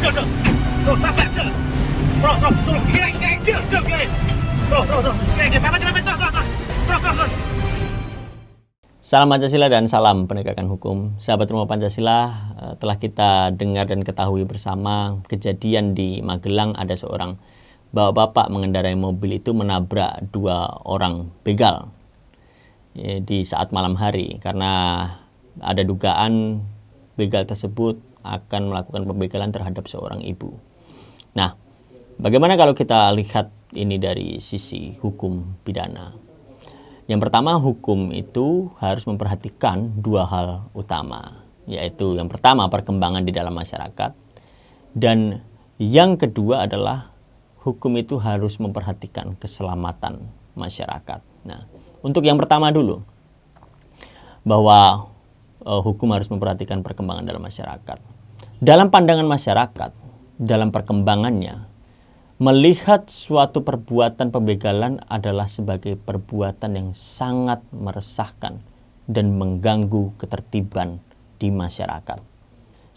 Salam Pancasila dan salam penegakan hukum. Sahabat Rumah Pancasila, telah kita dengar dan ketahui bersama kejadian di Magelang, ada seorang bapak-bapak mengendarai mobil itu menabrak dua orang begal di saat malam hari, karena ada dugaan begal tersebut akan melakukan pembegalan terhadap seorang ibu. Nah, bagaimana kalau kita lihat ini dari sisi hukum pidana? Yang pertama, hukum itu harus memperhatikan dua hal utama, yaitu yang pertama perkembangan di dalam masyarakat, dan yang kedua adalah hukum itu harus memperhatikan keselamatan masyarakat. Nah, untuk yang pertama dulu, bahwa hukum harus memperhatikan perkembangan dalam masyarakat. Dalam pandangan masyarakat, dalam perkembangannya, melihat suatu perbuatan pembegalan adalah sebagai perbuatan yang sangat meresahkan dan mengganggu ketertiban di masyarakat.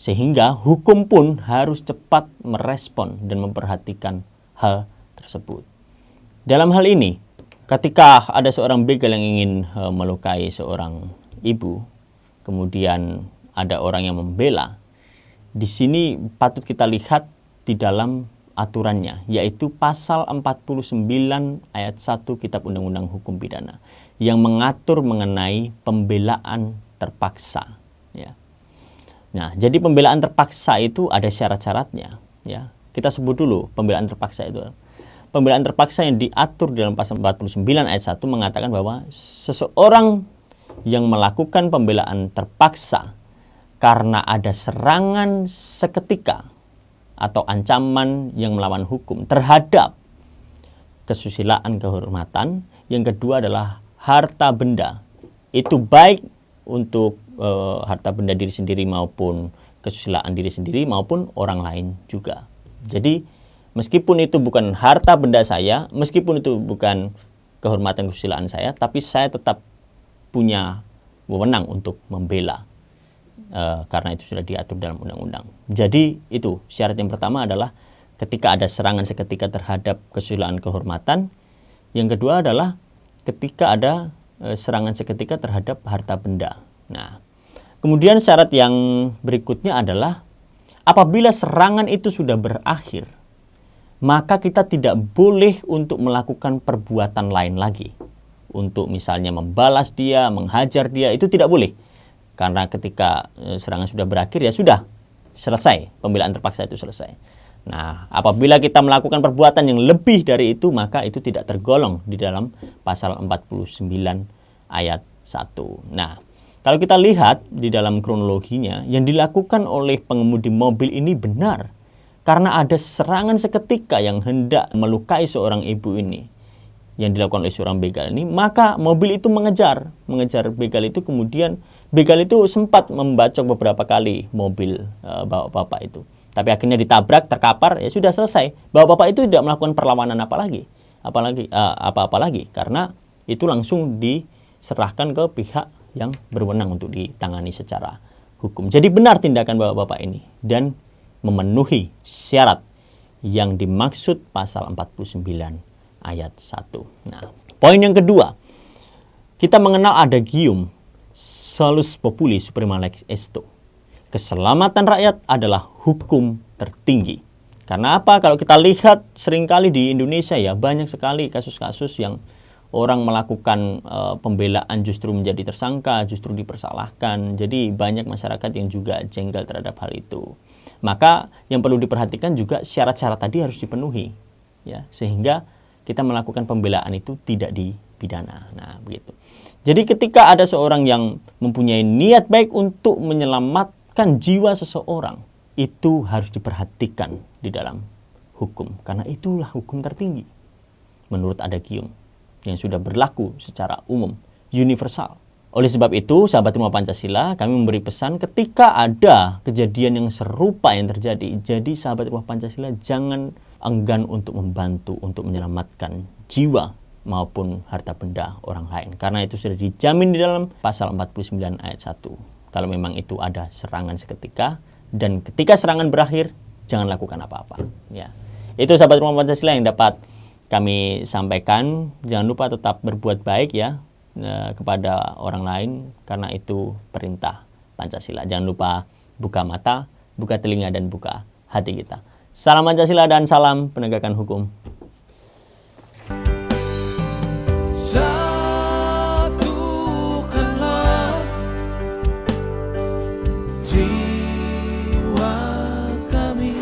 Sehingga hukum pun harus cepat merespon dan memperhatikan hal tersebut. Dalam hal ini, ketika ada seorang begal yang ingin melukai seorang ibu, kemudian ada orang yang membela, di sini patut kita lihat di dalam aturannya, yaitu pasal 49 ayat 1 Kitab Undang-Undang Hukum Pidana yang mengatur mengenai pembelaan terpaksa, ya. Nah, jadi pembelaan terpaksa itu ada syarat-syaratnya, ya. Kita sebut dulu pembelaan terpaksa itu. Pembelaan terpaksa yang diatur dalam pasal 49 ayat 1 mengatakan bahwa seseorang yang melakukan pembelaan terpaksa karena ada serangan seketika atau ancaman yang melawan hukum terhadap kesusilaan kehormatan. Yang kedua adalah harta benda. Itu baik untuk harta benda diri sendiri maupun kesusilaan diri sendiri maupun orang lain juga. Jadi meskipun itu bukan harta benda saya, meskipun itu bukan kehormatan kesusilaan saya, tapi saya tetap punya wewenang untuk membela. Karena itu sudah diatur dalam undang-undang. Jadi itu syarat yang pertama adalah ketika ada serangan seketika terhadap kesusilaan kehormatan. Yang kedua adalah ketika ada serangan seketika terhadap harta benda. Nah, kemudian syarat yang berikutnya adalah apabila serangan itu sudah berakhir, maka kita tidak boleh untuk melakukan perbuatan lain lagi. Untuk misalnya membalas dia, menghajar dia, itu tidak boleh. Karena ketika serangan sudah berakhir, ya sudah selesai, pembelaan terpaksa itu selesai. Nah, apabila kita melakukan perbuatan yang lebih dari itu, maka itu tidak tergolong di dalam pasal 49 ayat 1. Nah, kalau kita lihat di dalam kronologinya, yang dilakukan oleh pengemudi mobil ini benar. Karena ada serangan seketika yang hendak melukai seorang ibu ini, yang dilakukan oleh seorang begal ini, maka mobil itu mengejar begal itu. Kemudian begal itu sempat membacok beberapa kali mobil bapak-bapak itu, tapi akhirnya ditabrak, terkapar, ya sudah selesai. Bapak-bapak itu tidak melakukan perlawanan apa lagi, karena itu langsung diserahkan ke pihak yang berwenang untuk ditangani secara hukum. Jadi benar tindakan bapak-bapak ini dan memenuhi syarat yang dimaksud pasal 49 ayat 1. Nah, poin yang kedua, kita mengenal adagium solus populi suprema lex esto. Keselamatan rakyat adalah hukum tertinggi. Karena apa? Kalau kita lihat seringkali di Indonesia ya, banyak sekali kasus-kasus yang orang melakukan pembelaan justru menjadi tersangka, justru dipersalahkan. Jadi banyak masyarakat yang juga jengkel terhadap hal itu. Maka yang perlu diperhatikan juga syarat-syarat tadi harus dipenuhi, ya, sehingga kita melakukan pembelaan itu tidak dipidana. Nah, begitu. Jadi ketika ada seorang yang mempunyai niat baik untuk menyelamatkan jiwa seseorang, itu harus diperhatikan di dalam hukum. Karena itulah hukum tertinggi menurut adagium yang sudah berlaku secara umum, universal. Oleh sebab itu, sahabat Rumah Pancasila, kami memberi pesan ketika ada kejadian yang serupa yang terjadi, jadi sahabat Rumah Pancasila jangan enggan untuk membantu, untuk menyelamatkan jiwa maupun harta benda orang lain. Karena itu sudah dijamin di dalam pasal 49 ayat 1. Kalau memang itu ada serangan seketika, dan ketika serangan berakhir, jangan lakukan apa-apa. Ya, itu sahabat rumah Pancasila yang dapat kami sampaikan. Jangan lupa tetap berbuat baik ya kepada orang lain, karena itu perintah Pancasila. Jangan lupa buka mata, buka telinga, dan buka hati kita. Salam Pancasila dan salam penegakan hukum. Satukanlah jiwa kami,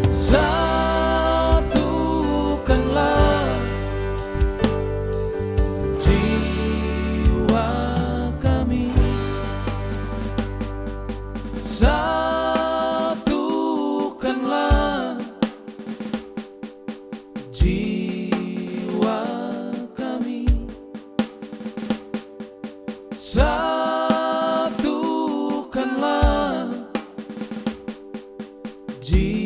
satukanlah jiwa kami, satukanlah jiwa kami, satukanlah jiwa